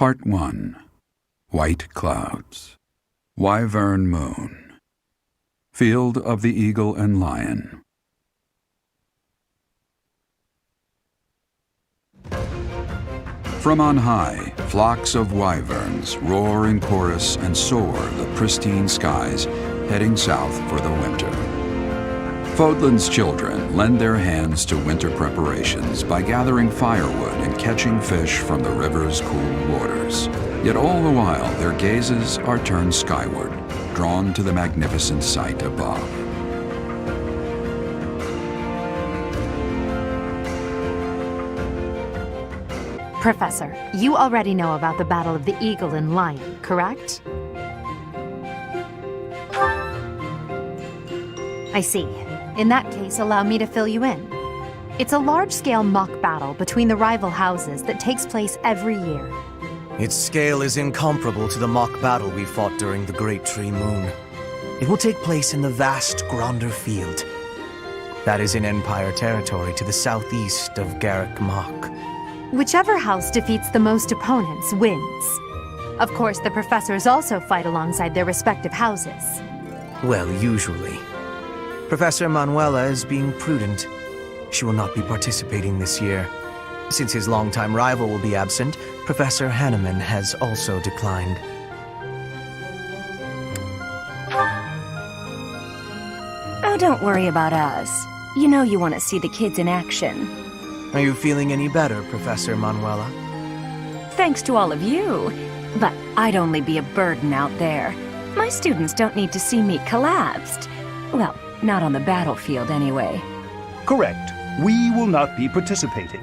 Part 1. White Clouds. Wyvern Moon. Field of the Eagle and Lion. From on high, flocks of wyverns roar in chorus and soar the pristine skies, heading south for the winter. Fodlan's children lend their hands to winter preparations by gathering firewood and catching fish from the river's cool waters. Yet all the while their gazes are turned skyward, drawn to the magnificent sight above. Professor, you already know about the Battle of the Eagle and Lion, correct? I see. In that case, allow me to fill you in. It's a large-scale mock battle between the rival houses that takes place every year. Its scale is incomparable to the mock battle we fought during the Great Tree Moon. It will take place in the vast Gronder Field. That is in Empire territory to the southeast of Garrick Mach. Whichever house defeats the most opponents wins. Of course, the professors also fight alongside their respective houses. Well, usually. Professor Manuela is being prudent. She will not be participating this year. Since his longtime rival will be absent, Professor Hanneman has also declined. Oh, don't worry about us. You know you want to see the kids in action. Are you feeling any better, Professor Manuela? Thanks to all of you. But I'd only be a burden out there. My students don't need to see me collapsed. Well, not on the battlefield, anyway. Correct. We will not be participating.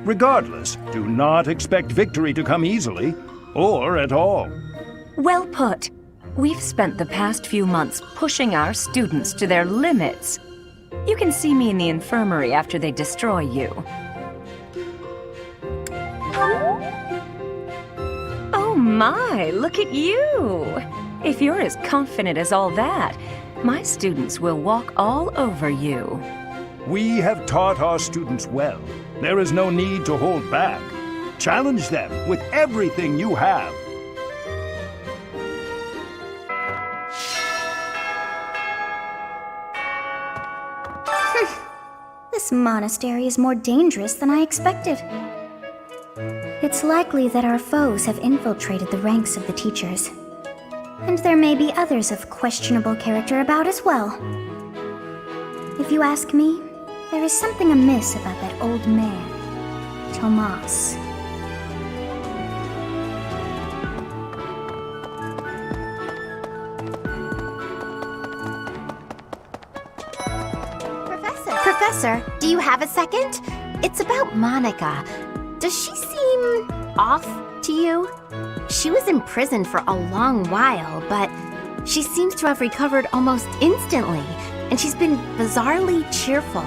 Regardless, do not expect victory to come easily, or at all. Well put. We've spent the past few months pushing our students to their limits. You can see me in the infirmary after they destroy you. Oh my, look at you! If you're as confident as all that, my students will walk all over you. We have taught our students well. There is no need to hold back. Challenge them with everything you have. This monastery is more dangerous than I expected. It's likely that our foes have infiltrated the ranks of the teachers. And there may be others of questionable character about as well. If you ask me, there is something amiss about that old man, Tomas. Professor, do you have a second? It's about Monica. Does she seem off to you? She was imprisoned for a long while, but she seems to have recovered almost instantly, and she's been bizarrely cheerful.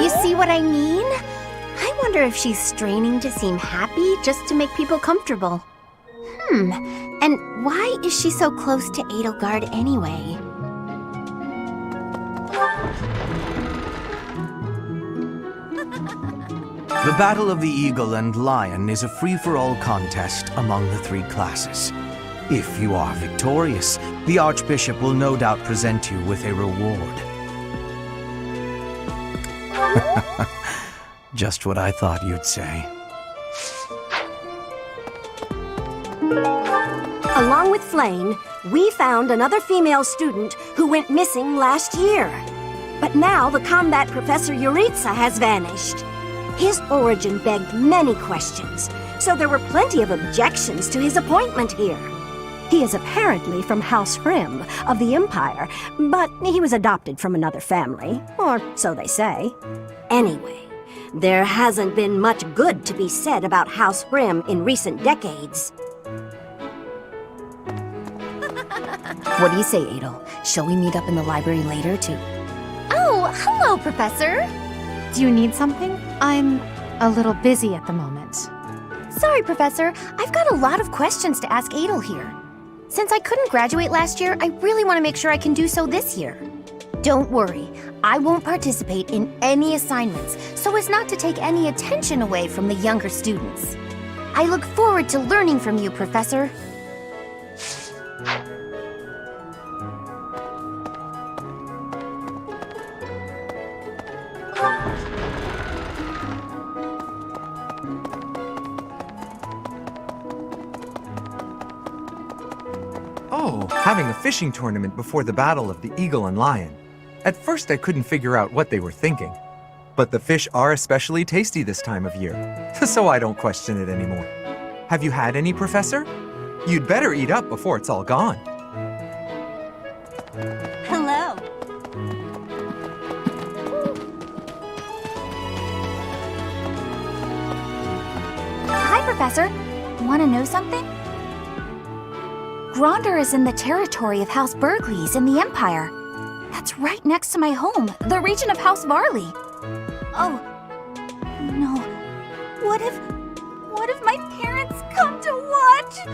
You see what I mean? I wonder if she's straining to seem happy just to make people comfortable. And why is she so close to Edelgard anyway? The Battle of the Eagle and Lion is a free-for-all contest among the three classes. If you are victorious, the Archbishop will no doubt present you with a reward. Just what I thought you'd say. Along with Flayn, we found another female student who went missing last year. But now the combat professor Yuritsa has vanished. His origin begged many questions, so there were plenty of objections to his appointment here. He is apparently from House Hrim of the Empire, but he was adopted from another family, or so they say. Anyway, there hasn't been much good to be said about House Hrim in recent decades. What do you say, Adel? Shall we meet up in the library later to... Oh, hello, Professor! Do you need something? I'm a little busy at the moment. Sorry, Professor. I've got a lot of questions to ask Adel here. Since I couldn't graduate last year, I really want to make sure I can do so this year. Don't worry. I won't participate in any assignments so as not to take any attention away from the younger students. I look forward to learning from you, Professor. Oh, having a fishing tournament before the Battle of the Eagle and Lion. At first I couldn't figure out what they were thinking. But the fish are especially tasty this time of year, so I don't question it anymore. Have you had any, Professor? You'd better eat up before it's all gone. Hello. Hi, Professor. Want to know something? Gronder is in the territory of House Burgleys in the Empire. That's right next to my home, the region of House Varley. Oh, no. What if my parents come to watch?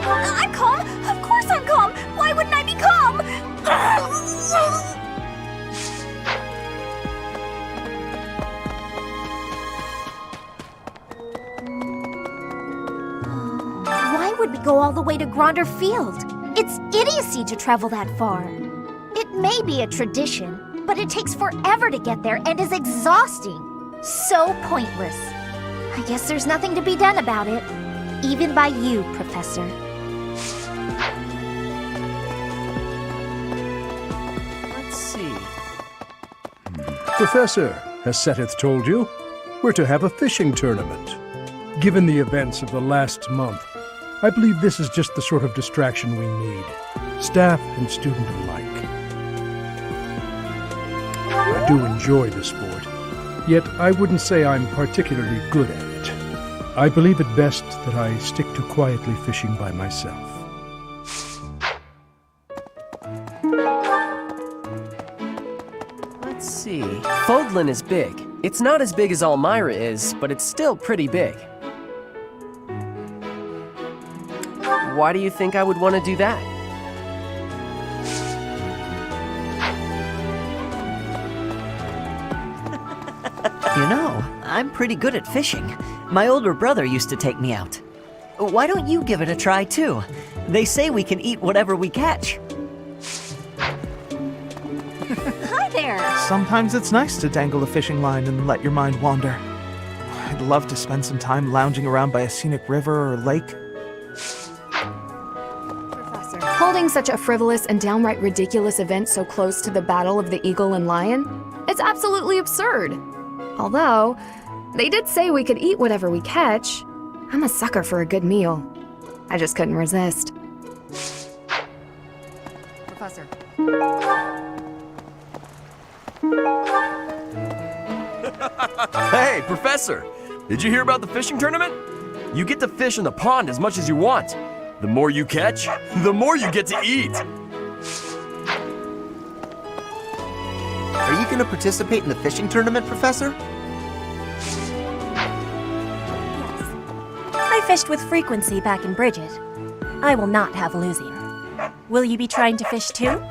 I'm calm. Of course I'm calm. Why wouldn't I be calm? Why would we go all the way to Gronder Field? It's idiocy to travel that far. It may be a tradition, but it takes forever to get there and is exhausting. So pointless. I guess there's nothing to be done about it. Even by you, Professor. Let's see. Professor, has Seteth told you? We're to have a fishing tournament. Given the events of the last month, I believe this is just the sort of distraction we need, staff and student alike. I do enjoy the sport, yet I wouldn't say I'm particularly good at it. I believe it best that I stick to quietly fishing by myself. Let's see. Fodlan is big. It's not as big as Elmira is, but it's still pretty big. Why do you think I would want to do that? You know, I'm pretty good at fishing. My older brother used to take me out. Why don't you give it a try too? They say we can eat whatever we catch. Hi there. Sometimes it's nice to dangle a fishing line and let your mind wander. I'd love to spend some time lounging around by a scenic river or lake. Holding such a frivolous and downright ridiculous event so close to the Battle of the Eagle and Lion? It's absolutely absurd. Although, they did say we could eat whatever we catch. I'm a sucker for a good meal. I just couldn't resist. Professor. Hey, Professor! Did you hear about the fishing tournament? You get to fish in the pond as much as you want. The more you catch, the more you get to eat. Are you going to participate in the fishing tournament, Professor? I fished with frequency back in Bridget. I will not have losing. Will you be trying to fish too?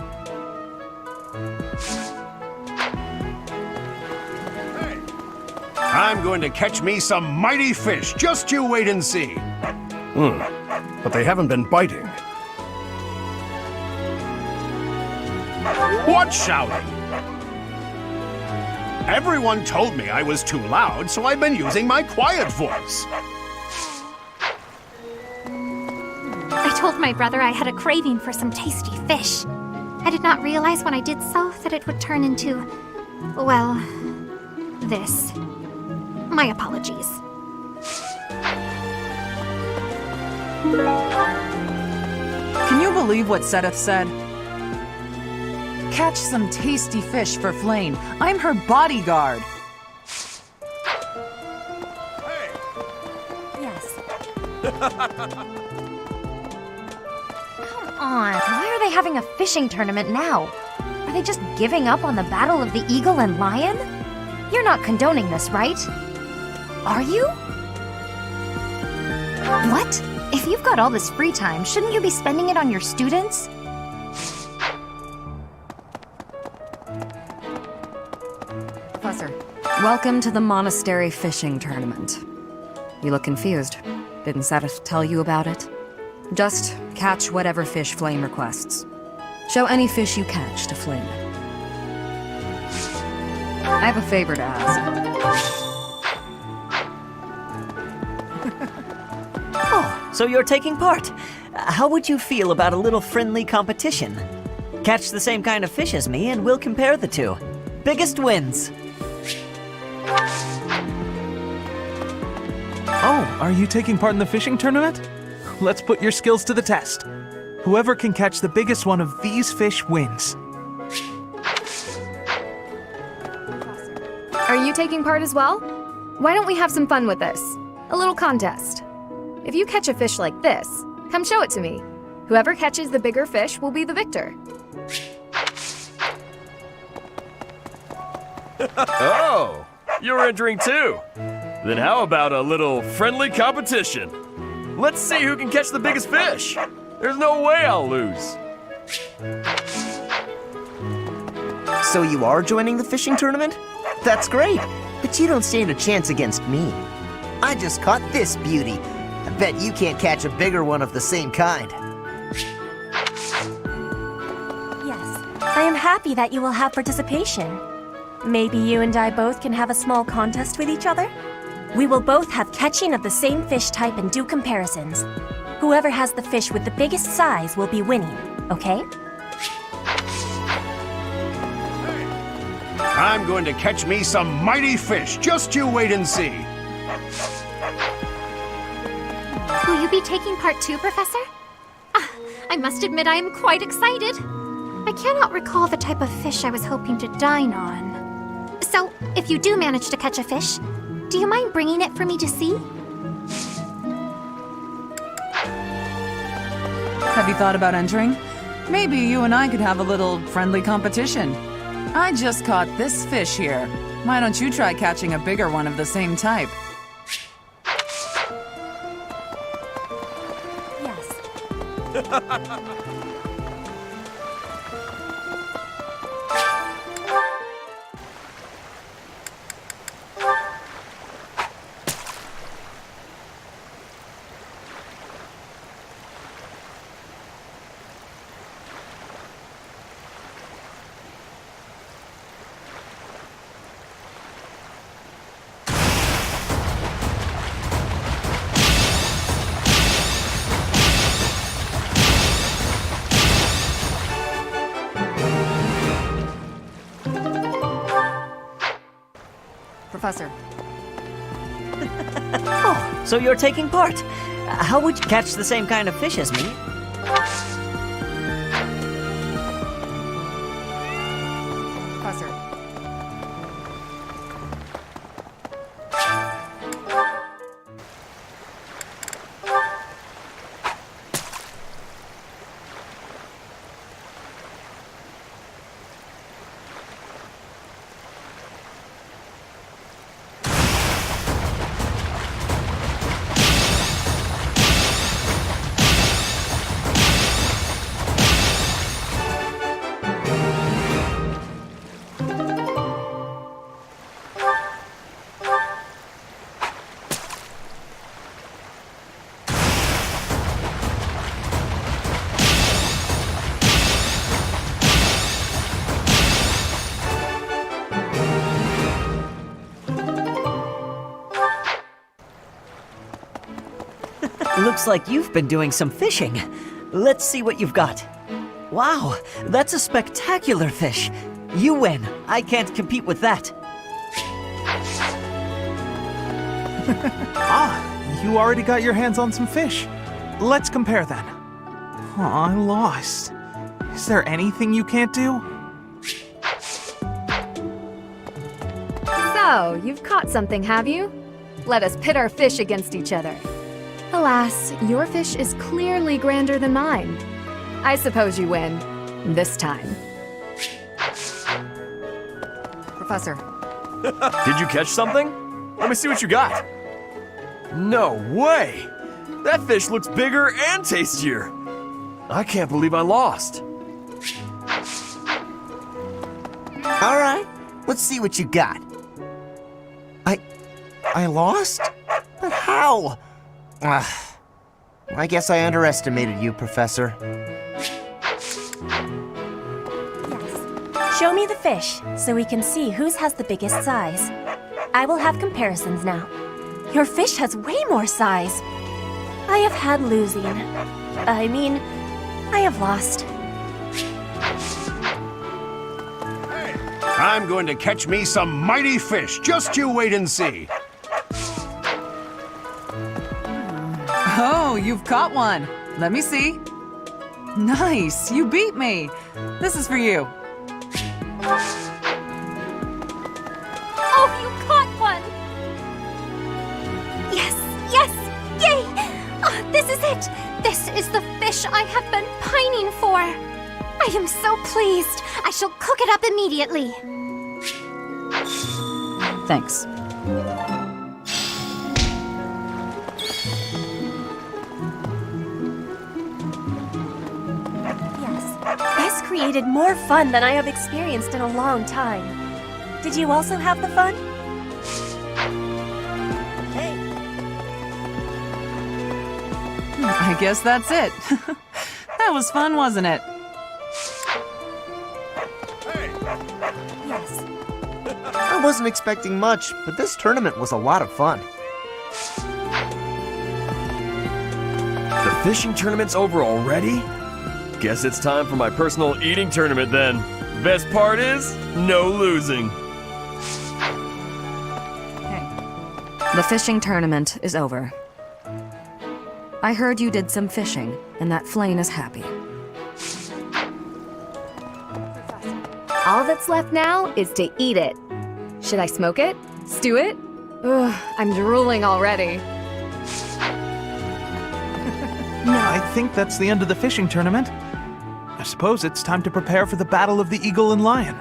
I'm going to catch me some mighty fish. Just you wait and see. But they haven't been biting. What's shouting? Everyone told me I was too loud, so I've been using my quiet voice. I told my brother I had a craving for some tasty fish. I did not realize when I did so that it would turn into, well, this. My apologies. Can you believe what Seteth said? Catch some tasty fish for Flayn. I'm her bodyguard. Yes. Come on, why are they having a fishing tournament now? Are they just giving up on the Battle of the Eagle and Lion? You're not condoning this, right? Are you? What? If you've got all this free time, shouldn't you be spending it on your students? Professor, welcome to the monastery fishing tournament. You look confused. Didn't Seteth tell you about it? Just catch whatever fish Flayn requests. Show any fish you catch to Flayn. I have a favor to ask. Oh, so you're taking part. How would you feel about a little friendly competition? Catch the same kind of fish as me and we'll compare the two. Biggest wins. Oh, are you taking part in the fishing tournament? Let's put your skills to the test. Whoever can catch the biggest one of these fish wins. Are you taking part as well? Why don't we have some fun with this? A little contest. If you catch a fish like this, come show it to me. Whoever catches the bigger fish will be the victor. Oh, you're entering too. Then how about a little friendly competition? Let's see who can catch the biggest fish. There's no way I'll lose. So you are joining the fishing tournament? That's great, but you don't stand a chance against me. I just caught this beauty. I bet you can't catch a bigger one of the same kind. Yes, I am happy that you will have participation. Maybe you and I both can have a small contest with each other? We will both have catching of the same fish type and do comparisons. Whoever has the fish with the biggest size will be winning, okay? I'm going to catch me some mighty fish. Just you wait and see. Will you be taking part too, Professor? I must admit I am quite excited. I cannot recall the type of fish I was hoping to dine on. So, if you do manage to catch a fish, do you mind bringing it for me to see? Have you thought about entering? Maybe you and I could have a little friendly competition. I just caught this fish here. Why don't you try catching a bigger one of the same type? Yes. Professor. Oh, so you're taking part. How would you catch the same kind of fish as me? Professor. Looks like you've been doing some fishing. Let's see what you've got. Wow, that's a spectacular fish. You win. I can't compete with that. You already got your hands on some fish. Let's compare then. I lost. Is there anything you can't do? So, you've caught something, have you? Let us pit our fish against each other. Alas, your fish is clearly grander than mine. I suppose you win. This time. Professor. Did you catch something? Let me see what you got. No way! That fish looks bigger and tastier. I can't believe I lost. All right, let's see what you got. I lost? But how? I guess I underestimated you, Professor. Show me the fish, so we can see whose has the biggest size. I will have comparisons now. Your fish has way more size. I have had losing. I mean, I have lost. I'm going to catch me some mighty fish. Just you wait and see. Oh, you've caught one. Let me see. Nice, you beat me. This is for you. Oh, you caught one! Yes, yes, yay! Oh, this is it! This is the fish I have been pining for. I am so pleased. I shall cook it up immediately. Thanks. This created more fun than I have experienced in a long time. Did you also have the fun? I guess that's it. That was fun, wasn't it? Yes. I wasn't expecting much, but this tournament was a lot of fun. The fishing tournament's over already? Guess it's time for my personal eating tournament then. Best part is, no losing. The fishing tournament is over. I heard you did some fishing, and that Flayn is happy. All that's left now is to eat it. Should I smoke it? Stew it? Ugh, I'm drooling already. I think that's the end of the fishing tournament. I suppose it's time to prepare for the Battle of the Eagle and Lion.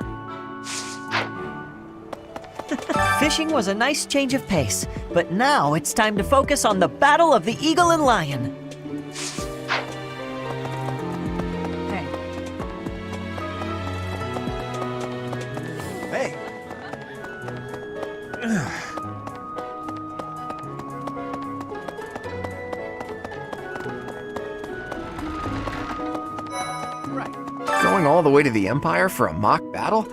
Fishing was a nice change of pace, but now it's time to focus on the Battle of the Eagle and Lion. Hey. Going all the way to the Empire for a mock battle?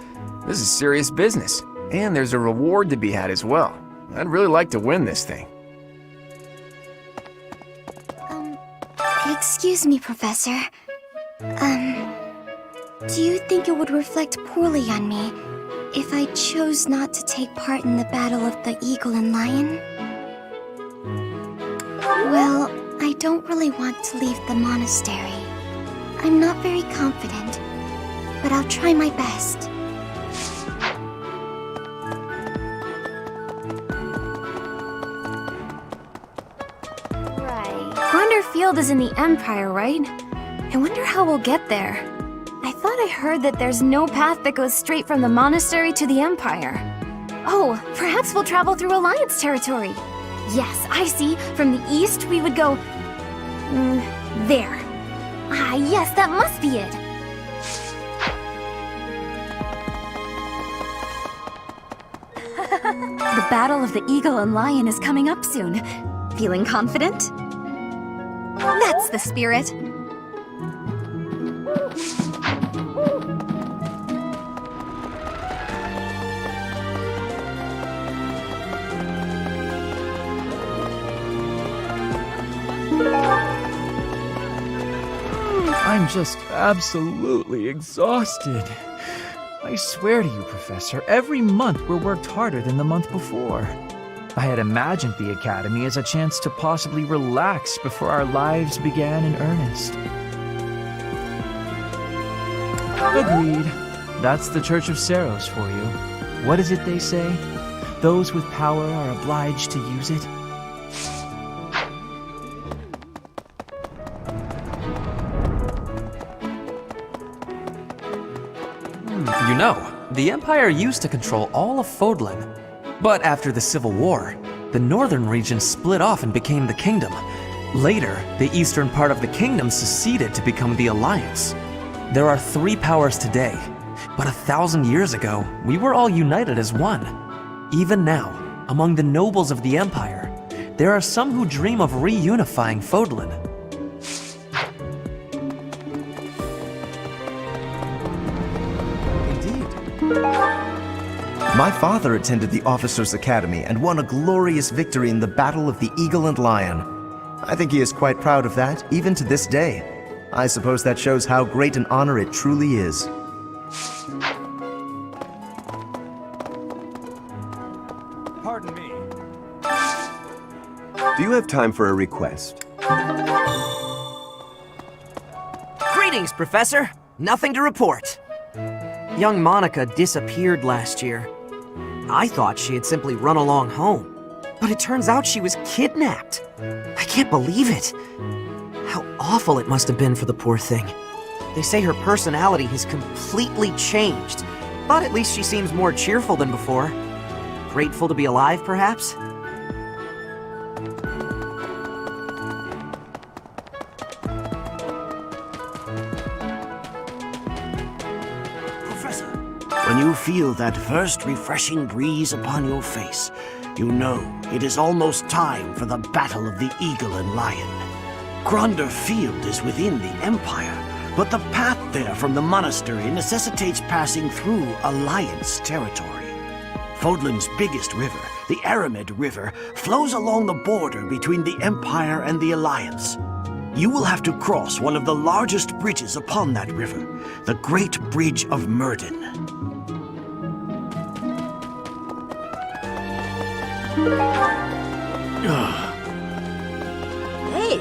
This is serious business, and there's a reward to be had as well. I'd really like to win this thing. Excuse me, Professor. Do you think it would reflect poorly on me if I chose not to take part in the Battle of the Eagle and Lion? Well, I don't really want to leave the monastery. I'm not very confident, but I'll try my best. Gronder Field is in the Empire, right? I wonder how we'll get there. I thought I heard that there's no path that goes straight from the monastery to the Empire. Oh, perhaps we'll travel through Alliance territory. Yes, I see. From the east, we would go... there. Ah, yes, that must be it. The Battle of the Eagle and Lion is coming up soon. Feeling confident? That's the spirit. I'm just absolutely exhausted. I swear to you, Professor, every month we're worked harder than the month before. I had imagined the Academy as a chance to possibly relax before our lives began in earnest. Agreed. That's the Church of Seros for you. What is it they say? Those with power are obliged to use it. You know, the Empire used to control all of Fodlan. But after the Civil War, the northern region split off and became the Kingdom. Later, the eastern part of the kingdom seceded to become the Alliance. There are 3 powers today, but 1,000 years ago, we were all united as one. Even now, among the nobles of the Empire, there are some who dream of reunifying Fodlan. My father attended the Officers' Academy and won a glorious victory in the Battle of the Eagle and Lion. I think he is quite proud of that, even to this day. I suppose that shows how great an honor it truly is. Pardon me. Do you have time for a request? Greetings, Professor. Nothing to report. Young Monica disappeared last year. I thought she had simply run along home, but it turns out she was kidnapped. I can't believe it. How awful it must have been for the poor thing. They say her personality has completely changed, but at least she seems more cheerful than before. Grateful to be alive, perhaps? When you feel that first refreshing breeze upon your face, you know it is almost time for the Battle of the Eagle and Lion. Gronder Field is within the Empire, but the path there from the monastery necessitates passing through Alliance territory. Fodlan's biggest river, the Aramid River, flows along the border between the Empire and the Alliance. You will have to cross one of the largest bridges upon that river, the Great Bridge of Myrden. Hey,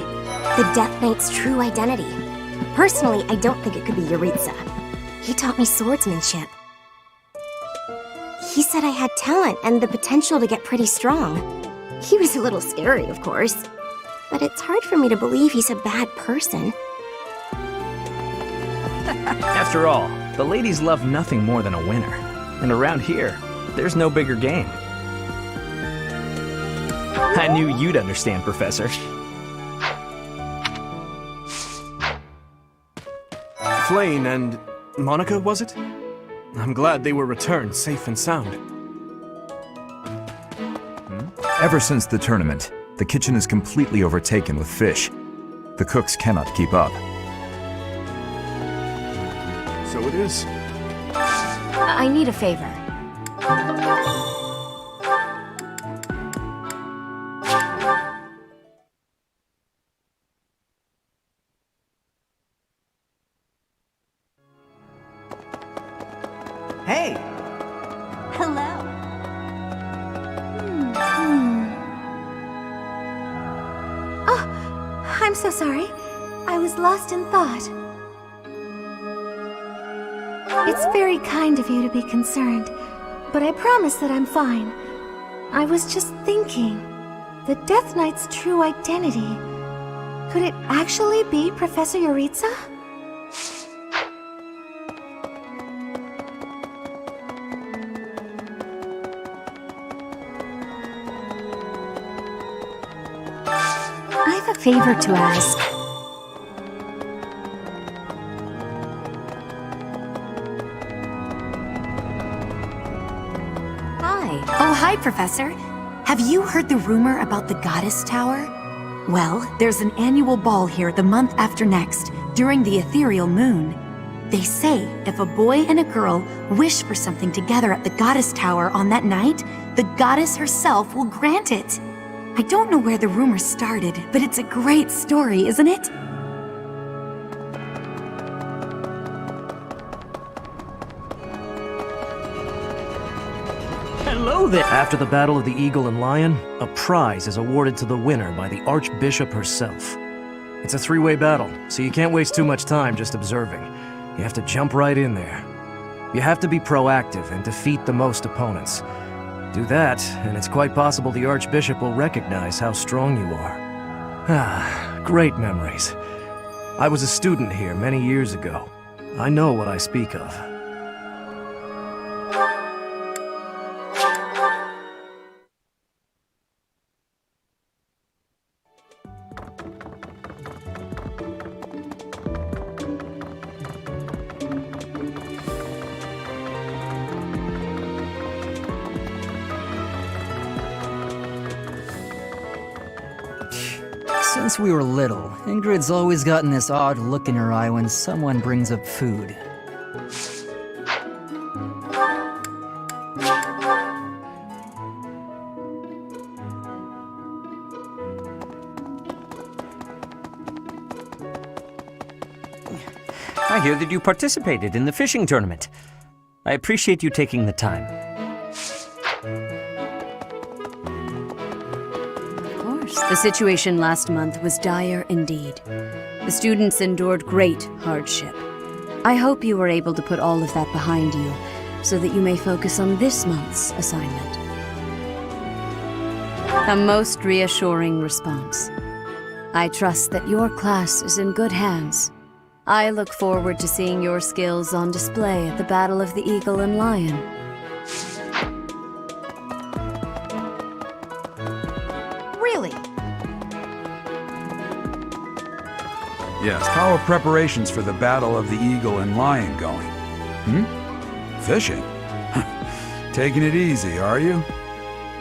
the Death Knight's true identity. Personally, I don't think it could be Yuritsa. He taught me swordsmanship. He said I had talent and the potential to get pretty strong. He was a little scary, of course. But it's hard for me to believe he's a bad person. After all, the ladies love nothing more than a winner. And around here, there's no bigger game. I knew you'd understand, Professor. Flayn and Monica, was it? I'm glad they were returned safe and sound. Ever since the tournament, the kitchen is completely overtaken with fish. The cooks cannot keep up. So it is. I need a favor. Hey! Hello. Oh, I'm so sorry. I was lost in thought. It's very kind of you to be concerned, but I promise that I'm fine. I was just thinking, the Death Knight's true identity. Could it actually be Professor Yuritsa? I have a favor to ask. Oh, hi, Professor. Have you heard the rumor about the Goddess Tower? Well, there's an annual ball here the month after next, during the ethereal moon. They say if a boy and a girl wish for something together at the Goddess Tower on that night, the goddess herself will grant it. I don't know where the rumor started, but it's a great story, isn't it? Hello there! After the Battle of the Eagle and Lion, a prize is awarded to the winner by the Archbishop herself. It's a 3-way battle, so you can't waste too much time just observing. You have to jump right in there. You have to be proactive and defeat the most opponents. Do that, and it's quite possible the Archbishop will recognize how strong you are. Ah, great memories. I was a student here many years ago. I know what I speak of. Since we were little, Ingrid's always gotten this odd look in her eye when someone brings up food. I hear that you participated in the fishing tournament. I appreciate you taking the time. Of course. The situation last month was dire indeed. The students endured great hardship. I hope you were able to put all of that behind you, so that you may focus on this month's assignment. A most reassuring response. I trust that your class is in good hands. I look forward to seeing your skills on display at the Battle of the Eagle and Lion. Really? Yes, how are preparations for the Battle of the Eagle and Lion going? Fishing? Taking it easy, are you?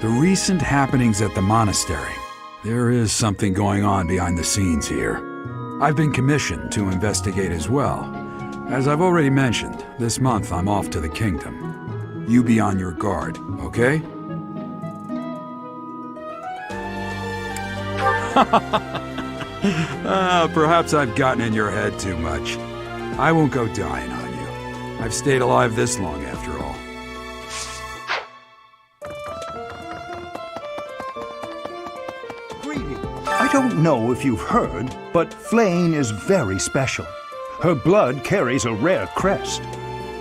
The recent happenings at the monastery. There is something going on behind the scenes here. I've been commissioned to investigate as well. As I've already mentioned, this month I'm off to the kingdom. You be on your guard, okay? Perhaps I've gotten in your head too much. I won't go dying on you. I've stayed alive this long after all. I don't know if you've heard, but Flayn is very special. Her blood carries a rare crest.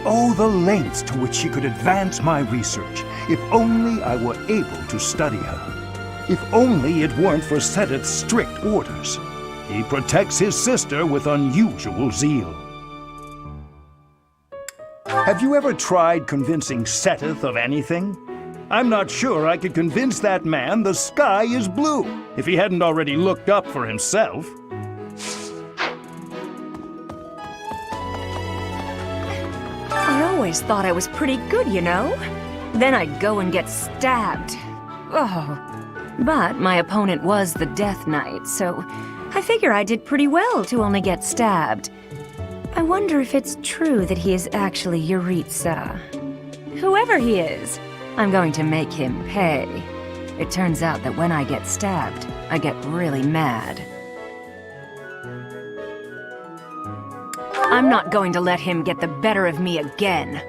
Oh, the lengths to which she could advance my research, if only I were able to study her. If only it weren't for Seteth's strict orders. He protects his sister with unusual zeal. Have you ever tried convincing Seteth of anything? I'm not sure I could convince that man the sky is blue, if he hadn't already looked up for himself. I always thought I was pretty good, you know? Then I'd go and get stabbed. Oh. But my opponent was the Death Knight, so I figure I did pretty well to only get stabbed. I wonder if it's true that he is actually Yuritsa. Whoever he is, I'm going to make him pay. It turns out that when I get stabbed, I get really mad. I'm not going to let him get the better of me again.